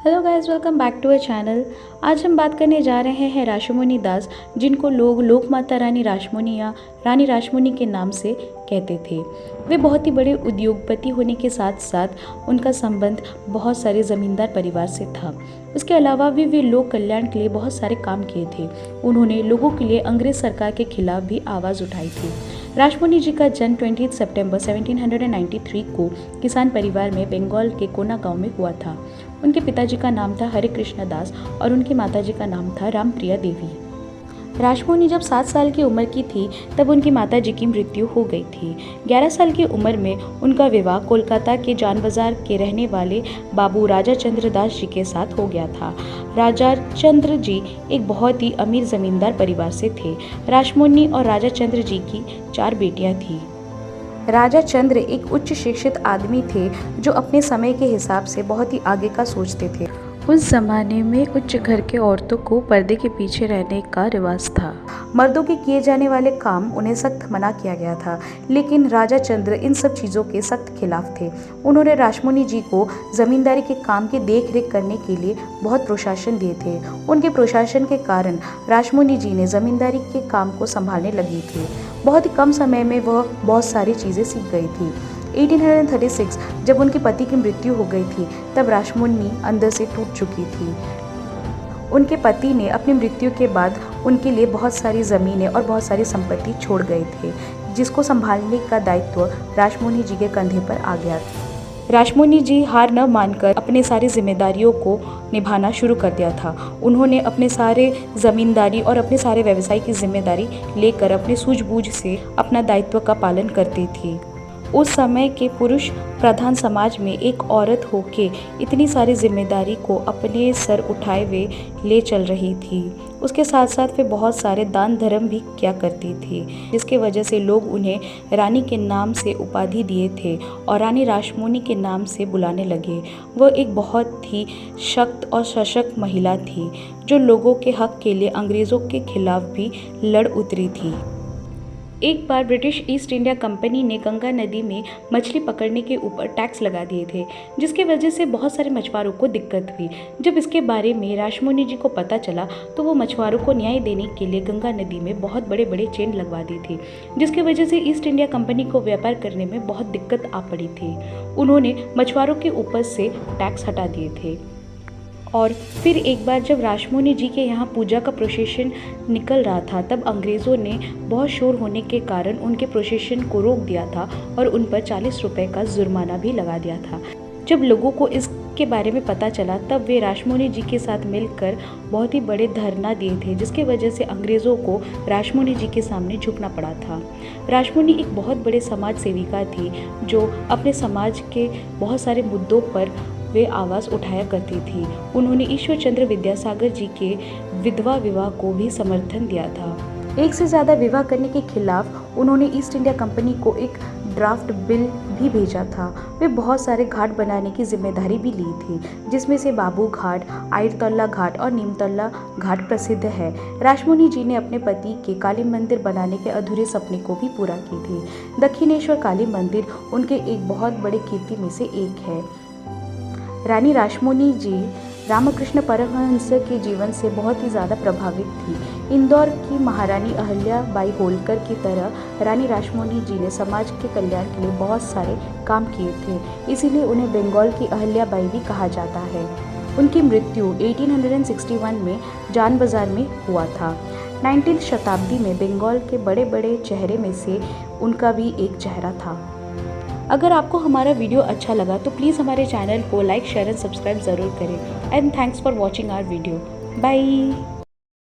Hello guys, welcome back to a channel. आज हम बात करने जा रहे हैं रासमणि दास, जिनको लोग लोकमाता रानी रासमणि या रानी रासमणि के नाम से कहते थे। वे बहुत ही बड़े उद्योगपति होने के साथ साथ उनका संबंध बहुत सारे ज़मींदार परिवार से था। उसके अलावा भी वे लोक कल्याण के लिए बहुत सारे काम किए थे। उन्होंने लोगों के लिए अंग्रेज सरकार के खिलाफ भी आवाज़ उठाई थी। रासमणि जी का जन्म 20 सितंबर 1793 को किसान परिवार में बंगाल के कोना गांव में हुआ था। उनके पिताजी का नाम था हरे कृष्ण दास और उनकी माताजी का नाम था रामप्रिया देवी। रासमणि जब 7 साल की उम्र की थी तब उनकी माताजी की मृत्यु हो गई थी। 11 साल की उम्र में उनका विवाह कोलकाता के जान बाजार के रहने वाले बाबू राजा चंद्र दास जी के साथ हो गया था। राजा चंद्र जी एक बहुत ही अमीर जमींदार परिवार से थे। रासमणि और राजा चंद्र जी की 4 बेटियां थीं। राजा चंद्र एक उच्च शिक्षित आदमी थे जो अपने समय के हिसाब से बहुत ही आगे का सोचते थे। उस जमाने में उच्च घर के औरतों को पर्दे के पीछे रहने का रिवाज था। मर्दों के किए जाने वाले काम उन्हें सख्त मना किया गया था, लेकिन राजा चंद्र इन सब चीज़ों के सख्त खिलाफ थे। उन्होंने रासमणि जी को जमींदारी के काम की देख रेख करने के लिए बहुत प्रोत्साहन दिए थे। उनके प्रोत्साहन के कारण रासमणि जी ने जमींदारी के काम को संभालने लगी थी। बहुत ही कम समय में वह बहुत सारी चीज़ें सीख गई थी। 1836 जब उनके पति की मृत्यु हो गई थी तब रासमणि अंदर से टूट चुकी थी। उनके पति ने अपनी मृत्यु के बाद उनके लिए बहुत सारी ज़मीनें और बहुत सारी संपत्ति छोड़ गए थे, जिसको संभालने का दायित्व रासमणि जी के कंधे पर आ गया था। रासमणि जी हार न मानकर अपने सारी जिम्मेदारियों को निभाना शुरू कर दिया था। उन्होंने अपने सारे ज़मींदारी और अपने सारे व्यवसाय की जिम्मेदारी लेकर अपने सूझबूझ से अपना दायित्व का पालन करती थी। उस समय के पुरुष प्रधान समाज में एक औरत होके इतनी सारी जिम्मेदारी को अपने सर उठाए वे ले चल रही थी। उसके साथ साथ वे बहुत सारे दान धर्म भी किया करती थी, जिसके वजह से लोग उन्हें रानी के नाम से उपाधि दिए थे और रानी रासमणि के नाम से बुलाने लगे। वह एक बहुत ही सख्त और सशक्त महिला थी जो लोगों के हक के लिए अंग्रेज़ों के खिलाफ भी लड़ उतरी थी। एक बार ब्रिटिश ईस्ट इंडिया कंपनी ने गंगा नदी में मछली पकड़ने के ऊपर टैक्स लगा दिए थे, जिसके वजह से बहुत सारे मछुआरों को दिक्कत हुई। जब इसके बारे में रासमणि जी को पता चला तो वो मछुआरों को न्याय देने के लिए गंगा नदी में बहुत बड़े बड़े चेन लगवा दी थी, जिसकी वजह से ईस्ट इंडिया कंपनी को व्यापार करने में बहुत दिक्कत आ पड़ी थी। उन्होंने मछुआरों के ऊपर से टैक्स हटा दिए थे। और फिर एक बार जब रासमणि जी के यहाँ पूजा का प्रोसेशन निकल रहा था तब अंग्रेज़ों ने बहुत शोर होने के कारण उनके प्रोसेशन को रोक दिया था और उन पर 40 रुपये का जुर्माना भी लगा दिया था। जब लोगों को इसके बारे में पता चला तब वे रासमणि जी के साथ मिलकर बहुत ही बड़े धरना दिए थे, जिसके वजह से अंग्रेज़ों को रासमणि जी के सामने झुकना पड़ा था। रासमणि एक बहुत बड़े समाज सेविका थी जो अपने समाज के बहुत सारे मुद्दों पर वे आवाज़ उठाया करती थी। उन्होंने ईश्वर चंद्र विद्यासागर जी के विधवा विवाह को भी समर्थन दिया था। एक से ज़्यादा विवाह करने के खिलाफ उन्होंने ईस्ट इंडिया कंपनी को एक ड्राफ्ट बिल भी भेजा था। वे बहुत सारे घाट बनाने की जिम्मेदारी भी ली थी, जिसमें से बाबू घाट, आयरतौला घाट और नीमतौला घाट प्रसिद्ध है। रासमणि जी ने अपने पति के काली मंदिर बनाने के अधूरे सपने को भी पूरा की थी। दक्षिणेश्वर काली मंदिर उनके एक बहुत बड़े कीर्ति में से एक है। रानी रासमणि जी रामकृष्ण परमहंस के जीवन से बहुत ही ज़्यादा प्रभावित थी। इंदौर की महारानी अहिल्याबाई होलकर की तरह रानी रासमणि जी ने समाज के कल्याण के लिए बहुत सारे काम किए थे, इसीलिए उन्हें बंगाल की अहिल्याबाई भी कहा जाता है। उनकी मृत्यु 1861 में जान बाजार में हुआ था। 19वीं शताब्दी में बंगाल के बड़े बड़े चेहरे में से उनका भी एक चेहरा था। अगर आपको हमारा वीडियो अच्छा लगा तो प्लीज़ हमारे चैनल को लाइक, शेयर एंड सब्सक्राइब ज़रूर करें। And thanks for watching our video. Bye.